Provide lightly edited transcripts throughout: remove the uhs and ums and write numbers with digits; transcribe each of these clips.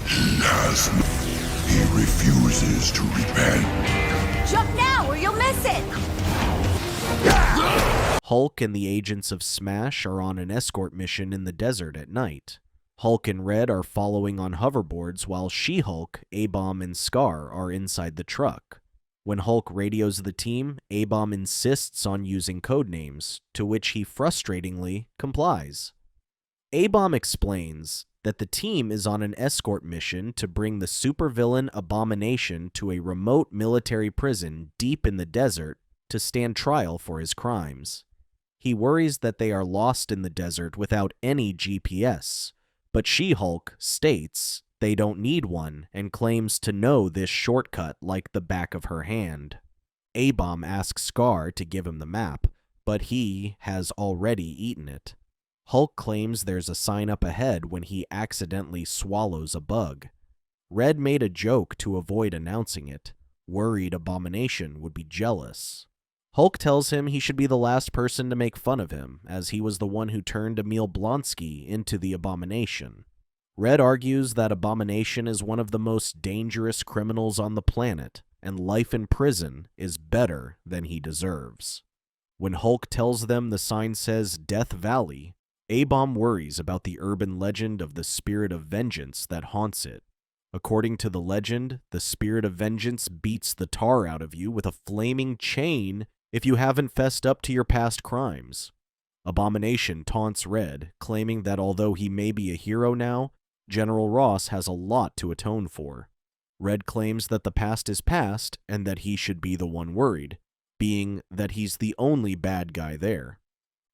He has no. He refuses to repent. Jump now or you'll miss it! Hulk and the agents of Smash are on an escort mission in the desert at night. Hulk and Red are following on hoverboards while She-Hulk, A-Bomb, and Scar are inside the truck. When Hulk radios the team, A-Bomb insists on using codenames, to which he frustratingly complies. A-Bomb explains that the team is on an escort mission to bring the supervillain Abomination to a remote military prison deep in the desert to stand trial for his crimes. He worries that they are lost in the desert without any GPS, but She-Hulk states they don't need one and claims to know this shortcut like the back of her hand. A-Bomb asks Scar to give him the map, but he has already eaten it. Hulk claims there's a sign up ahead when he accidentally swallows a bug. Red made a joke to avoid announcing it, worried Abomination would be jealous. Hulk tells him he should be the last person to make fun of him, as he was the one who turned Emil Blonsky into the Abomination. Red argues that Abomination is one of the most dangerous criminals on the planet, and life in prison is better than he deserves. When Hulk tells them the sign says Death Valley, A-Bomb worries about the urban legend of the spirit of vengeance that haunts it. According to the legend, the spirit of vengeance beats the tar out of you with a flaming chain if you haven't fessed up to your past crimes. Abomination taunts Red, claiming that although he may be a hero now, General Ross has a lot to atone for. Red claims that the past is past and that he should be the one worried, being that he's the only bad guy there.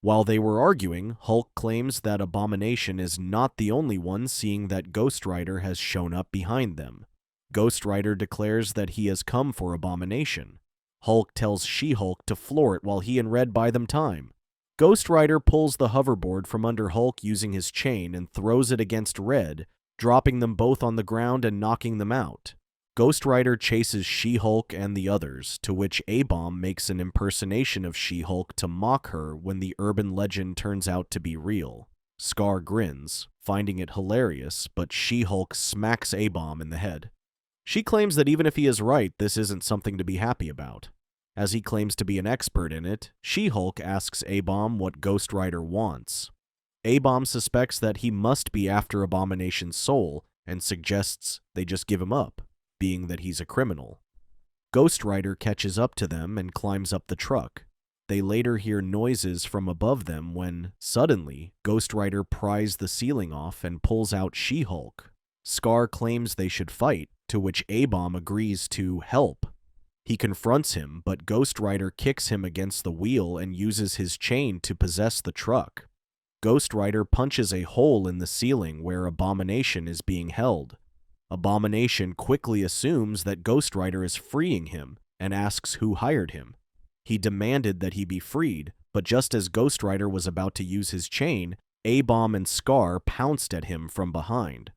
While they were arguing, Hulk claims that Abomination is not the only one, seeing that Ghost Rider has shown up behind them. Ghost Rider declares that he has come for Abomination. Hulk tells She-Hulk to floor it while he and Red buy them time. Ghost Rider pulls the hoverboard from under Hulk using his chain and throws it against Red, dropping them both on the ground and knocking them out. Ghost Rider chases She-Hulk and the others, to which A-Bomb makes an impersonation of She-Hulk to mock her when the urban legend turns out to be real. Scar grins, finding it hilarious, but She-Hulk smacks A-Bomb in the head. She claims that even if he is right, this isn't something to be happy about. As he claims to be an expert in it, She-Hulk asks A-Bomb what Ghost Rider wants. A-Bomb suspects that he must be after Abomination's soul and suggests they just give him up, being that he's a criminal. Ghost Rider catches up to them and climbs up the truck. They later hear noises from above them when, suddenly, Ghost Rider pries the ceiling off and pulls out She-Hulk. Scar claims they should fight, to which A-Bomb agrees to help. He confronts him, but Ghost Rider kicks him against the wheel and uses his chain to possess the truck. Ghost Rider punches a hole in the ceiling where Abomination is being held. Abomination quickly assumes that Ghost Rider is freeing him and asks who hired him. He demanded that he be freed, but just as Ghost Rider was about to use his chain, A-Bomb and Scar pounced at him from behind.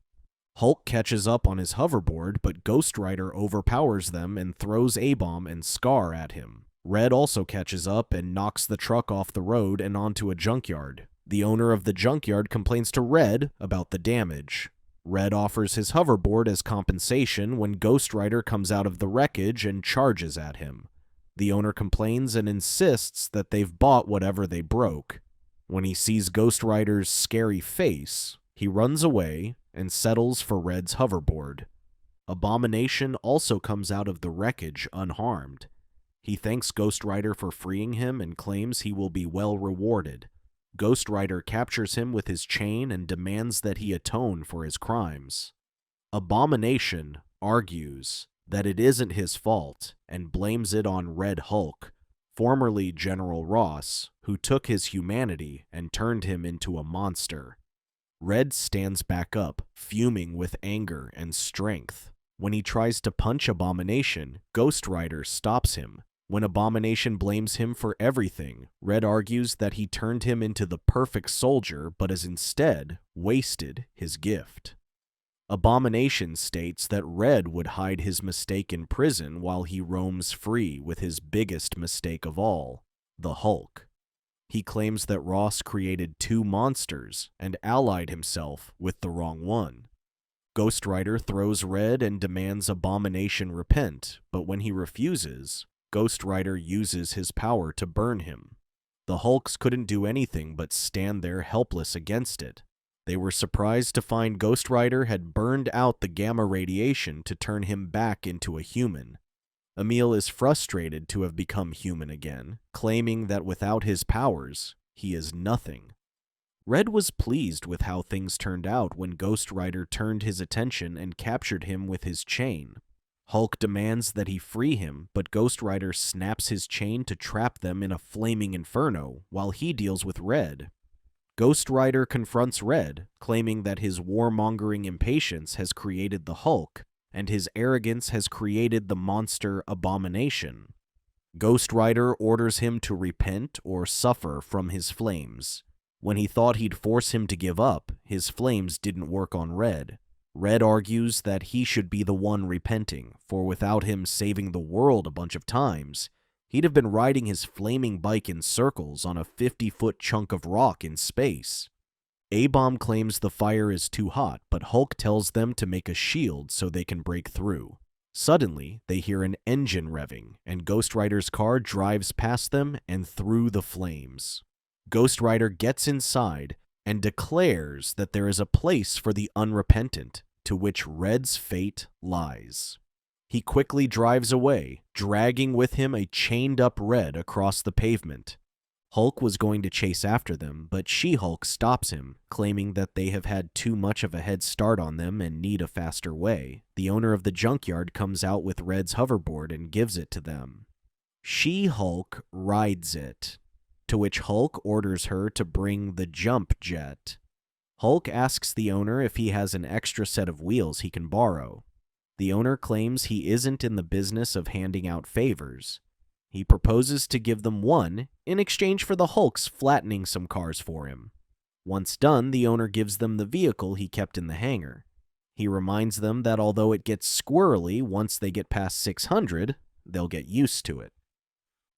Hulk catches up on his hoverboard, but Ghost Rider overpowers them and throws A-Bomb and Scar at him. Red also catches up and knocks the truck off the road and onto a junkyard. The owner of the junkyard complains to Red about the damage. Red offers his hoverboard as compensation when Ghost Rider comes out of the wreckage and charges at him. The owner complains and insists that they've bought whatever they broke. When he sees Ghost Rider's scary face, he runs away and settles for Red's hoverboard. Abomination also comes out of the wreckage unharmed. He thanks Ghost Rider for freeing him and claims he will be well rewarded. Ghost Rider captures him with his chain and demands that he atone for his crimes. Abomination argues that it isn't his fault and blames it on Red Hulk, formerly General Ross, who took his humanity and turned him into a monster. Red stands back up, fuming with anger and strength. When he tries to punch Abomination, Ghost Rider stops him. When Abomination blames him for everything, Red argues that he turned him into the perfect soldier but has instead wasted his gift. Abomination states that Red would hide his mistake in prison while he roams free with his biggest mistake of all, the Hulk. He claims that Ross created two monsters and allied himself with the wrong one. Ghost Rider throws Red and demands Abomination repent, but when he refuses, Ghost Rider uses his power to burn him. The Hulks couldn't do anything but stand there helpless against it. They were surprised to find Ghost Rider had burned out the gamma radiation to turn him back into a human. Emil is frustrated to have become human again, claiming that without his powers, he is nothing. Red was pleased with how things turned out when Ghost Rider turned his attention and captured him with his chain. Hulk demands that he free him, but Ghost Rider snaps his chain to trap them in a flaming inferno while he deals with Red. Ghost Rider confronts Red, claiming that his warmongering impatience has created the Hulk, and his arrogance has created the monster Abomination. Ghost Rider orders him to repent or suffer from his flames. When he thought he'd force him to give up, his flames didn't work on Red. Red argues that he should be the one repenting, for without him saving the world a bunch of times, he'd have been riding his flaming bike in circles on a 50-foot chunk of rock in space. A-Bomb claims the fire is too hot, but Hulk tells them to make a shield so they can break through. Suddenly, they hear an engine revving, and Ghost Rider's car drives past them and through the flames. Ghost Rider gets inside and declares that there is a place for the unrepentant, to which Red's fate lies. He quickly drives away, dragging with him a chained-up Red across the pavement. Hulk was going to chase after them, but She-Hulk stops him, claiming that they have had too much of a head start on them and need a faster way. The owner of the junkyard comes out with Red's hoverboard and gives it to them. She-Hulk rides it, to which Hulk orders her to bring the jump jet. Hulk asks the owner if he has an extra set of wheels he can borrow. The owner claims he isn't in the business of handing out favors. He proposes to give them one in exchange for the Hulks flattening some cars for him. Once done, the owner gives them the vehicle he kept in the hangar. He reminds them that although it gets squirrely once they get past 600, they'll get used to it.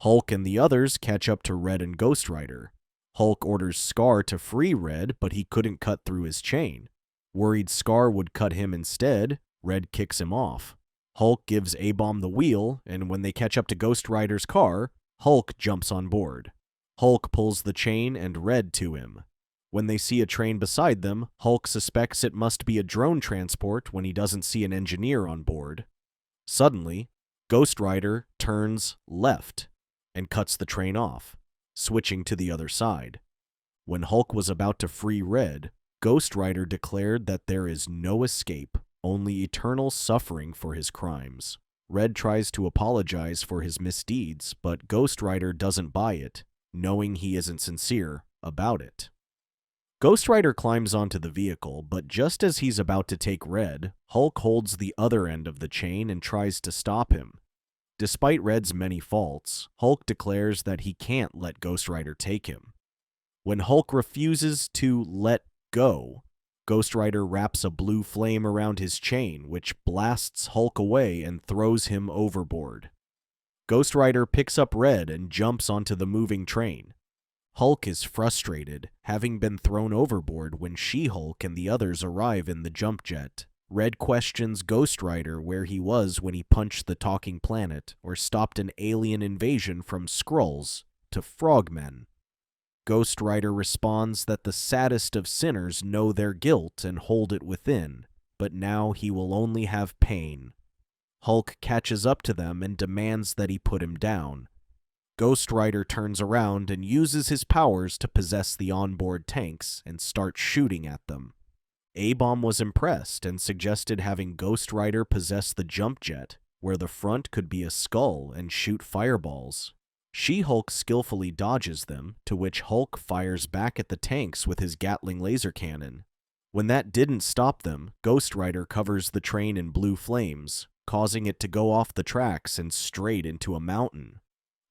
Hulk and the others catch up to Red and Ghost Rider. Hulk orders Scar to free Red, but he couldn't cut through his chain. Worried Scar would cut him instead, Red kicks him off. Hulk gives A-Bomb the wheel, and when they catch up to Ghost Rider's car, Hulk jumps on board. Hulk pulls the chain and Red to him. When they see a train beside them, Hulk suspects it must be a drone transport when he doesn't see an engineer on board. Suddenly, Ghost Rider turns left and cuts the train off, switching to the other side. When Hulk was about to free Red, Ghost Rider declared that there is no escape, only eternal suffering for his crimes. Red tries to apologize for his misdeeds, but Ghost Rider doesn't buy it, knowing he isn't sincere about it. Ghost Rider climbs onto the vehicle, but just as he's about to take Red, Hulk holds the other end of the chain and tries to stop him. Despite Red's many faults, Hulk declares that he can't let Ghost Rider take him. When Hulk refuses to let go, Ghost Rider wraps a blue flame around his chain, which blasts Hulk away and throws him overboard. Ghost Rider picks up Red and jumps onto the moving train. Hulk is frustrated, having been thrown overboard when She-Hulk and the others arrive in the jump jet. Red questions Ghost Rider where he was when he punched the talking planet or stopped an alien invasion from Skrulls to frogmen. Ghost Rider responds that the saddest of sinners know their guilt and hold it within, but now he will only have pain. Hulk catches up to them and demands that he put him down. Ghost Rider turns around and uses his powers to possess the onboard tanks and start shooting at them. A-Bomb was impressed and suggested having Ghost Rider possess the jump jet, where the front could be a skull and shoot fireballs. She-Hulk skillfully dodges them, to which Hulk fires back at the tanks with his Gatling laser cannon. When that didn't stop them, Ghost Rider covers the train in blue flames, causing it to go off the tracks and straight into a mountain.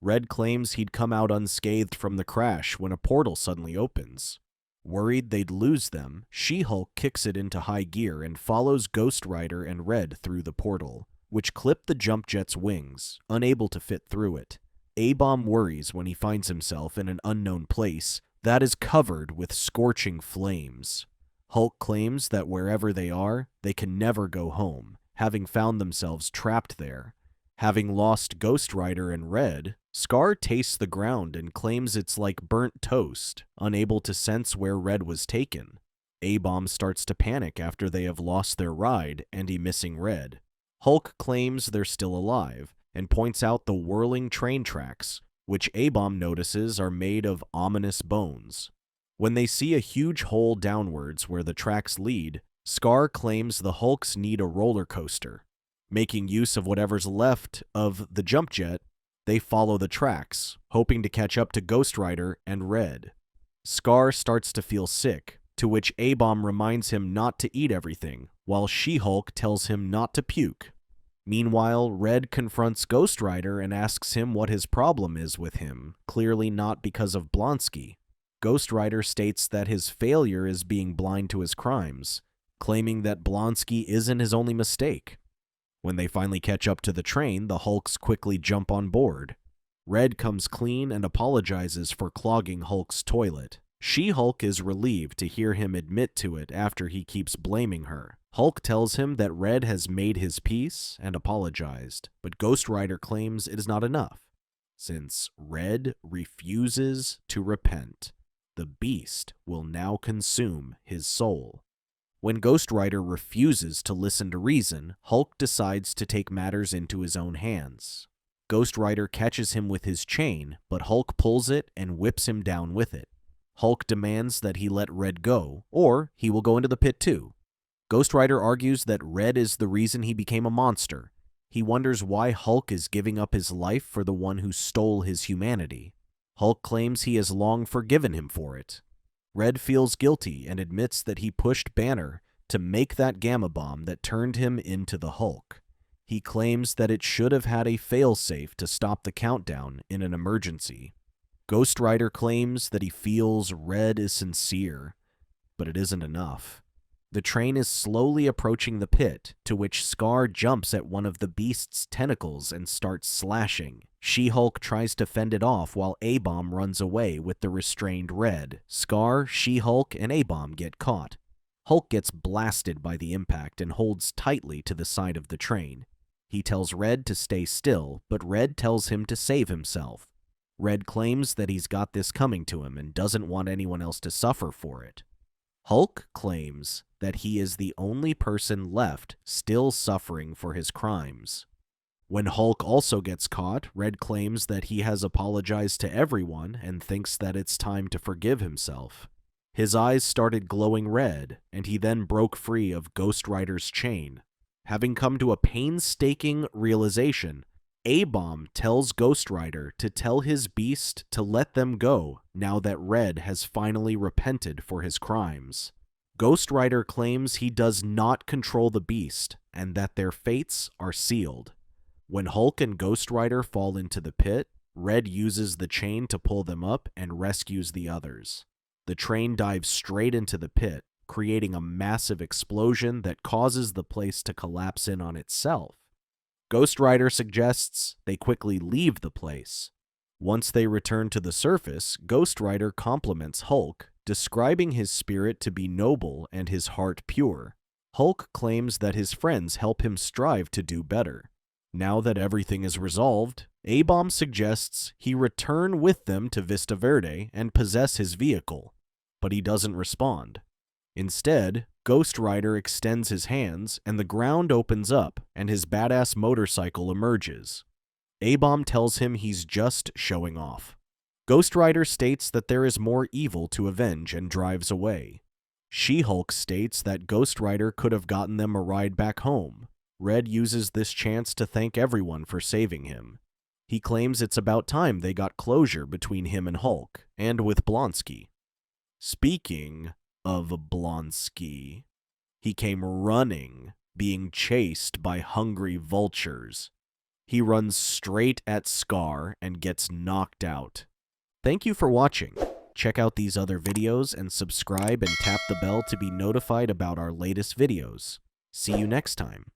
Red claims he'd come out unscathed from the crash when a portal suddenly opens. Worried they'd lose them, She-Hulk kicks it into high gear and follows Ghost Rider and Red through the portal, which clipped the jump jet's wings, unable to fit through it. A-Bomb worries when he finds himself in an unknown place that is covered with scorching flames. Hulk claims that wherever they are, they can never go home, having found themselves trapped there. Having lost Ghost Rider and Red, Scar tastes the ground and claims it's like burnt toast, unable to sense where Red was taken. A-Bomb starts to panic after they have lost their ride and he missing Red. Hulk claims they're still alive and points out the whirling train tracks, which A-Bomb notices are made of ominous bones. When they see a huge hole downwards where the tracks lead, Scar claims the Hulks need a roller coaster. Making use of whatever's left of the jump jet, they follow the tracks, hoping to catch up to Ghost Rider and Red. Scar starts to feel sick, to which A-Bomb reminds him not to eat everything, while She-Hulk tells him not to puke. Meanwhile, Red confronts Ghost Rider and asks him what his problem is with him, clearly not because of Blonsky. Ghost Rider states that his failure is being blind to his crimes, claiming that Blonsky isn't his only mistake. When they finally catch up to the train, the Hulks quickly jump on board. Red comes clean and apologizes for clogging Hulk's toilet. She-Hulk is relieved to hear him admit to it after he keeps blaming her. Hulk tells him that Red has made his peace and apologized, but Ghost Rider claims it is not enough, since Red refuses to repent. The beast will now consume his soul. When Ghost Rider refuses to listen to reason, Hulk decides to take matters into his own hands. Ghost Rider catches him with his chain, but Hulk pulls it and whips him down with it. Hulk demands that he let Red go, or he will go into the pit too. Ghost Rider argues that Red is the reason he became a monster. He wonders why Hulk is giving up his life for the one who stole his humanity. Hulk claims he has long forgiven him for it. Red feels guilty and admits that he pushed Banner to make that gamma bomb that turned him into the Hulk. He claims that it should have had a failsafe to stop the countdown in an emergency. Ghost Rider claims that he feels Red is sincere, but it isn't enough. The train is slowly approaching the pit, to which Scar jumps at one of the beast's tentacles and starts slashing. She-Hulk tries to fend it off while A-Bomb runs away with the restrained Red. Scar, She-Hulk, and A-Bomb get caught. Hulk gets blasted by the impact and holds tightly to the side of the train. He tells Red to stay still, but Red tells him to save himself. Red claims that he's got this coming to him and doesn't want anyone else to suffer for it. Hulk claims that he is the only person left still suffering for his crimes. When Hulk also gets caught, Red claims that he has apologized to everyone and thinks that it's time to forgive himself. His eyes started glowing red, and he then broke free of Ghost Rider's chain. Having come to a painstaking realization, A-Bomb tells Ghost Rider to tell his beast to let them go now that Red has finally repented for his crimes. Ghost Rider claims he does not control the beast and that their fates are sealed. When Hulk and Ghost Rider fall into the pit, Red uses the chain to pull them up and rescues the others. The train dives straight into the pit, creating a massive explosion that causes the place to collapse in on itself. Ghost Rider suggests they quickly leave the place. Once they return to the surface, Ghost Rider compliments Hulk, describing his spirit to be noble and his heart pure. Hulk claims that his friends help him strive to do better. Now that everything is resolved, A-Bomb suggests he return with them to Vista Verde and possess his vehicle, but he doesn't respond. Instead, Ghost Rider extends his hands and the ground opens up and his badass motorcycle emerges. A-Bomb tells him he's just showing off. Ghost Rider states that there is more evil to avenge and drives away. She-Hulk states that Ghost Rider could have gotten them a ride back home. Red uses this chance to thank everyone for saving him. He claims it's about time they got closure between him and Hulk, and with Blonsky. Speaking of Blonsky, he came running, being chased by hungry vultures. He runs straight at Scar and gets knocked out. Thank you for watching. Check out these other videos and subscribe and tap the bell to be notified about our latest videos. See you next time.